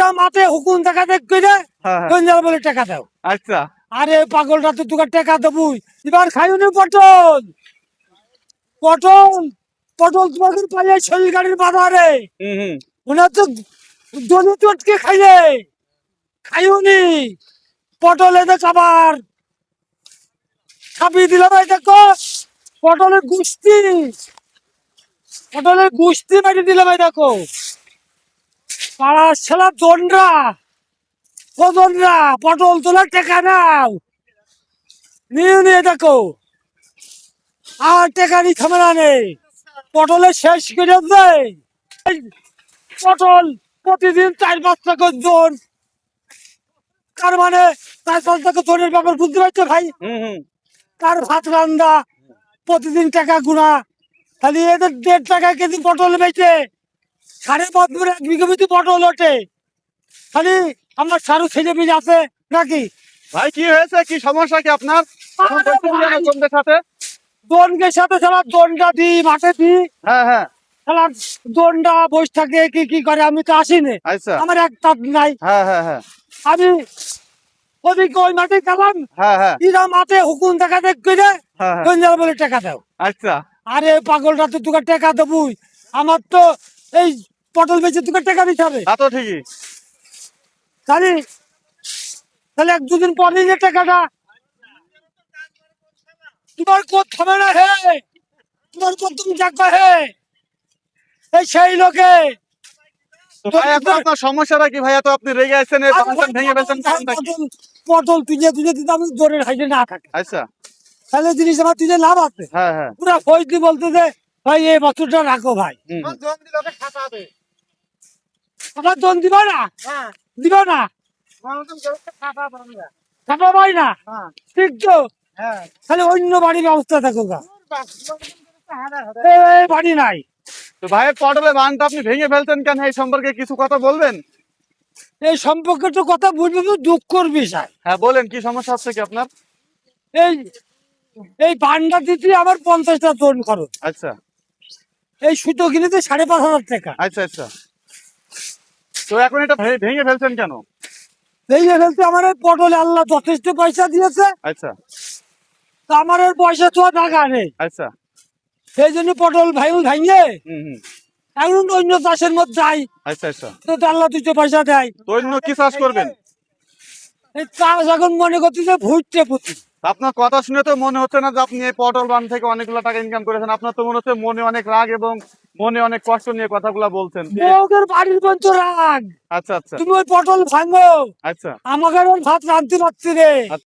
ইরা মাঠে হুকুম দেখা দেখ করে হ্যাঁ। গঞ্জাল বলে টাকা দাও। আচ্ছা আরে পাগলটা তো তোকে টাকা দেবুই, এবার খাইনি পটল পটল পটল তোমাদের পাইয়ে শরীর গাড়ির বাজারে হুম ওনার তো দলি চটকে খাইলে খাইনি পটল এনে খাবার খাবিয়ে দিলাম। এই দেখো পটলের গুষ্টি মারি দিলাম। এই দেখো পাড়ার ছেলা দন্ডা ও দন্ডা পটল তোলার টেকা নাও নিয়ে দেখো আর টেকারি ঝামেলা নেই। পটলের শেষ করে দেয় এই পটল প্রতিদিন 4-5 টাকা জন, তার মানে 4-5 টাকা জনের ব্যাপার বুঝতে পারছো ভাই। হুম তার ভাত রান্দা প্রতিদিন টাকা গুণা, তাহলে এদের 1.5 টাকা কেজি পটল বেচে 5.5 করে 1 বিঘা প্রতি পটল ওঠে। খালি আমার সারু ছেলে মেয়ে আছে নাকি? ভাই কি হয়েছে, কি সমস্যা কি আপনার? আরে ভাই, জনদের সাথে দনকের সাথে সারা দনটা দিই মাঠে দিই, হ্যাঁ সারা দনটা বসে থাকে কি করে, আমি তো আসিনি, আচ্ছা আমার এক তাপ নাই। হ্যাঁ আমি ওদিকে ওই মাঠে গেলাম, হ্যাঁ ইরা মাঠে হুকুম দেখা দেখ করে হ্যাঁ। গঞ্জাল বলে টাকা দাও। আচ্ছা আরে পাগলটা তো তোকে টাকা দেবুই, আমার তো এই পটল বেচে তোকে টাকা দিতে হবে। তা তো ঠিকই। তাহলে তাহলে 1-2 দিন পরে যে টাকাটা তোমার কোথ হবে না হে, তোমার কোথ তুমি ডাকবা হে এই সেই লোকে। তো ভাই এখন আপনার সমস্যাটা কি ভাইয়া? তো আপনি রেগে আছেন, এই বাঁধন ভেঙে ফেলছেন কারণটা কি? পটল তুলে দিতে আমি দৌড়ের হাইটে না থাকে, আচ্ছা তাহলে জিনিস আমার তুলে লাভ আছে। হ্যাঁ পুরা ফৌজদি বলতে যে ভাই এই বছরটা রাখো ভাই, হুম। আমার দন দিবা না, দিবা না খাবা ভাই না, ঠিক তো? তাহলে অন্য বাড়ির ব্যবস্থা থাকো গা, এই বাড়ি নাই। তো ভাইয়ের পটলের বাঁধটা আপনি ভেঙে ফেলছেন কেন, এই সম্পর্কে কিছু কথা বলবেন? এই সম্পর্কে তো কথা বুঝবে তো দুঃখর বিষয়। হ্যাঁ বলেন, কি সমস্যা হচ্ছে কি আপনার? এই এই বান্ডা দিতে আমার 50টা টন খরচ, আচ্ছা এই সুতো কিনেতে 5,500 টাকা। আচ্ছা তো এখন এটা ভেঙে ফেলছেন কেন? এই যে ফেলতে আমার এই পটলে আল্লাহ যথেষ্ট পয়সা দিয়েছে, আচ্ছা তা আমার ওই পয়সা তো আর টাকা নেই, আচ্ছা সেই জন্য পটল ভাঙে হুম। এখন অন্য চাষের মধ্যে যাই, আচ্ছা তো আল্লাহ 2 পয়সা দেয়। তো অন্য কি চাষ করবেন? এই চাষ এখন মনে করছি যে ভুটতে পুঁতি। আপনার কথা শুনে তো মনে হচ্ছে না যে আপনি এই পটল বান থেকে অনেকগুলো টাকা ইনকাম করেছেন। আপনার তো মনে হচ্ছে মনে অনেক রাগ এবং মনে অনেক কষ্ট নিয়ে কথাগুলো বলছেন। ওদের বাড়ির পর্যন্ত রাগ, আচ্ছা তুমি ওই পটল ভাঙো, আচ্ছা আমাকে ওর ভাত রাঁধতে পারছি রে।